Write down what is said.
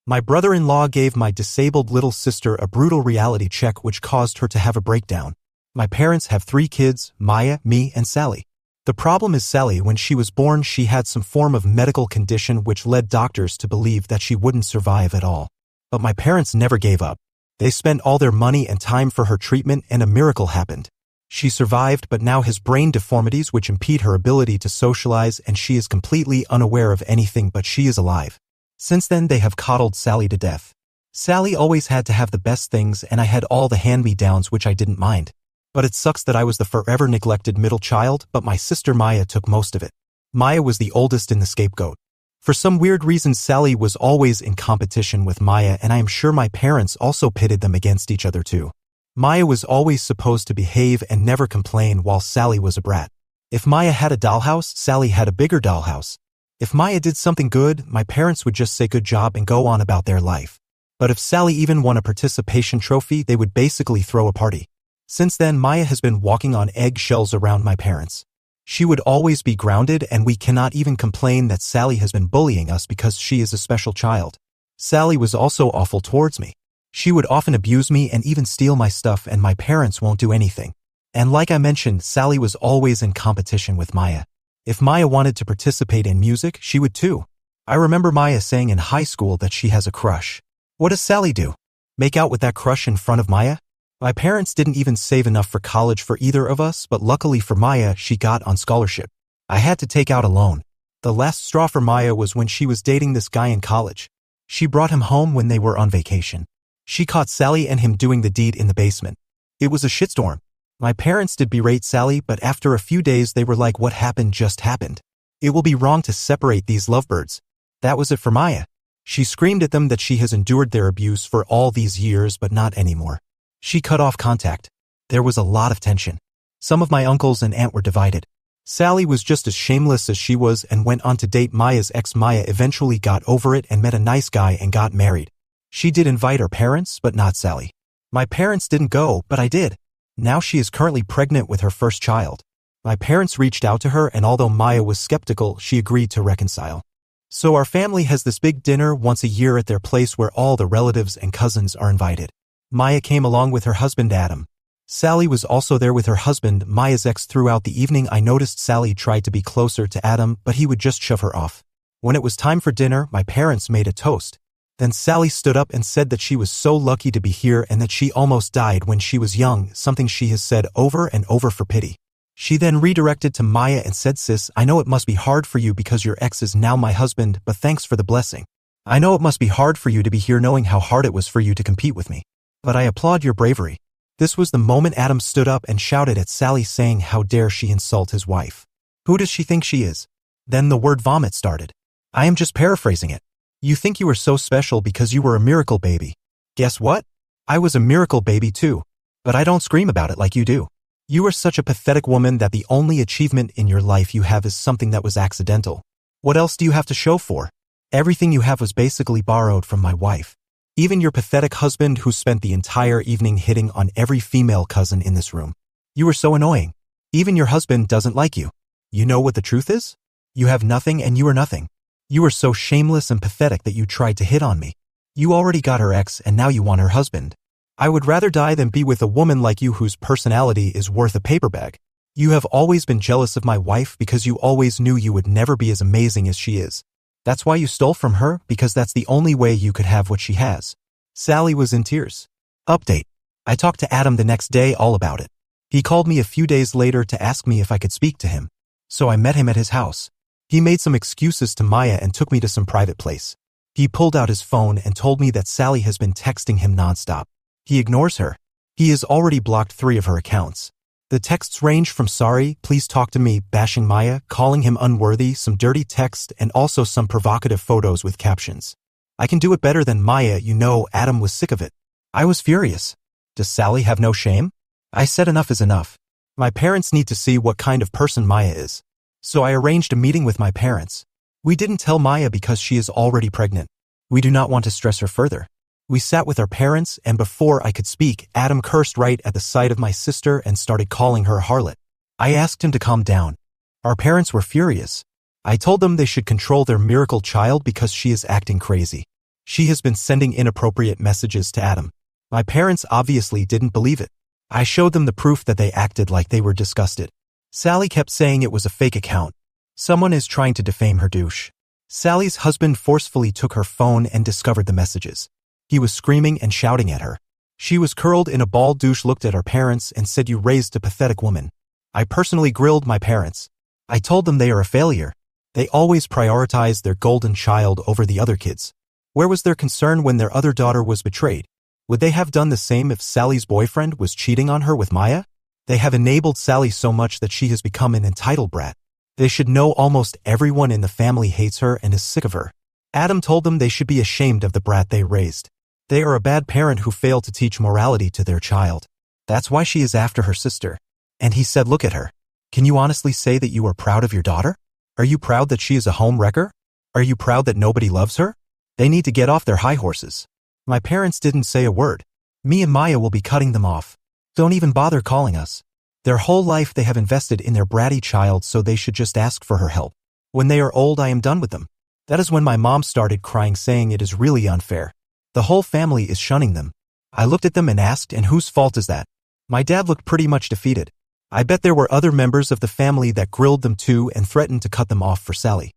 My brother-in-law gave my disabled little sister a brutal reality check which caused her to have a breakdown. My parents have 3 kids, Maya, me, and Sally. The problem is Sally, when she was born, she had some form of medical condition which led doctors to believe that she wouldn't survive at all. But my parents never gave up. They spent all their money and time for her treatment, and a miracle happened. She survived but now has brain deformities which impede her ability to socialize, and she is completely unaware of anything, but she is alive. Since then they have coddled Sally to death. Sally always had to have the best things, and I had all the hand-me-downs which I didn't mind. But it sucks that I was the forever neglected middle child, but my sister Maya took most of it. Maya was the oldest and the scapegoat. For some weird reason Sally was always in competition with Maya, and I am sure my parents also pitted them against each other too. Maya was always supposed to behave and never complain, while Sally was a brat. If Maya had a dollhouse, Sally had a bigger dollhouse. If Maya did something good, my parents would just say good job and go on about their life. But if Sally even won a participation trophy, they would basically throw a party. Since then, Maya has been walking on eggshells around my parents. She would always be grounded, and we cannot even complain that Sally has been bullying us because she is a special child. Sally was also awful towards me. She would often abuse me and even steal my stuff, and my parents won't do anything. And like I mentioned, Sally was always in competition with Maya. If Maya wanted to participate in music, she would too. I remember Maya saying in high school that she has a crush. What does Sally do? Make out with that crush in front of Maya? My parents didn't even save enough for college for either of us, but luckily for Maya, she got on scholarship. I had to take out a loan. The last straw for Maya was when she was dating this guy in college. She brought him home when they were on vacation. She caught Sally and him doing the deed in the basement. It was a shitstorm. My parents did berate Sally, but after a few days they were like, what happened just happened. It will be wrong to separate these lovebirds. That was it for Maya. She screamed at them that she has endured their abuse for all these years, but not anymore. She cut off contact. There was a lot of tension. Some of my uncles and aunt were divided. Sally was just as shameless as she was and went on to date Maya's ex. Maya eventually got over it and met a nice guy and got married. She did invite her parents, but not Sally. My parents didn't go, but I did. Now she is currently pregnant with her first child. My parents reached out to her, and although Maya was skeptical, she agreed to reconcile. So our family has this big dinner once a year at their place where all the relatives and cousins are invited. Maya came along with her husband Adam. Sally was also there with her husband, Maya's ex. Throughout the evening I noticed Sally tried to be closer to Adam, but he would just shove her off. When it was time for dinner, my parents made a toast. Then Sally stood up and said that she was so lucky to be here and that she almost died when she was young, something she has said over and over for pity. She then redirected to Maya and said, sis, I know it must be hard for you because your ex is now my husband, but thanks for the blessing. I know it must be hard for you to be here knowing how hard it was for you to compete with me. But I applaud your bravery. This was the moment Adam stood up and shouted at Sally, saying how dare she insult his wife. Who does she think she is? Then the word vomit started. I am just paraphrasing it. You think you were so special because you were a miracle baby. Guess what? I was a miracle baby too. But I don't scream about it like you do. You are such a pathetic woman that the only achievement in your life you have is something that was accidental. What else do you have to show for? Everything you have was basically borrowed from my wife. Even your pathetic husband who spent the entire evening hitting on every female cousin in this room. You are so annoying. Even your husband doesn't like you. You know what the truth is? You have nothing and you are nothing. You are so shameless and pathetic that you tried to hit on me. You already got her ex and now you want her husband. I would rather die than be with a woman like you whose personality is worth a paper bag. You have always been jealous of my wife because you always knew you would never be as amazing as she is. That's why you stole from her, because that's the only way you could have what she has. Sally was in tears. Update. I talked to Adam the next day all about it. He called me a few days later to ask me if I could speak to him. So I met him at his house. He made some excuses to Maya and took me to some private place. He pulled out his phone and told me that Sally has been texting him nonstop. He ignores her. He has already blocked 3 of her accounts. The texts range from sorry, please talk to me, bashing Maya, calling him unworthy, some dirty text, and also some provocative photos with captions. I can do it better than Maya, you know. Adam was sick of it. I was furious. Does Sally have no shame? I said enough is enough. My parents need to see what kind of person Maya is. So I arranged a meeting with my parents. We didn't tell Maya because she is already pregnant. We do not want to stress her further. We sat with our parents, and before I could speak, Adam cursed right at the sight of my sister and started calling her a harlot. I asked him to calm down. Our parents were furious. I told them they should control their miracle child because she is acting crazy. She has been sending inappropriate messages to Adam. My parents obviously didn't believe it. I showed them the proof that they acted like they were disgusted. Sally kept saying it was a fake account. Someone is trying to defame her douche. Sally's husband forcefully took her phone and discovered the messages. He was screaming and shouting at her. She was curled in a ball. Douche looked at our parents and said, "You raised a pathetic woman." I personally grilled my parents. I told them they are a failure. They always prioritize their golden child over the other kids. Where was their concern when their other daughter was betrayed? Would they have done the same if Sally's boyfriend was cheating on her with Maya? They have enabled Sally so much that she has become an entitled brat. They should know almost everyone in the family hates her and is sick of her. Adam told them they should be ashamed of the brat they raised. They are a bad parent who failed to teach morality to their child. That's why she is after her sister. And he said, "Look at her. Can you honestly say that you are proud of your daughter? Are you proud that she is a home wrecker? Are you proud that nobody loves her?" They need to get off their high horses. My parents didn't say a word. Me and Maya will be cutting them off. Don't even bother calling us. Their whole life they have invested in their bratty child, so they should just ask for her help. When they are old, I am done with them. That is when my mom started crying, saying it is really unfair. The whole family is shunning them. I looked at them and asked, and whose fault is that? My dad looked pretty much defeated. I bet there were other members of the family that grilled them too and threatened to cut them off for Sally.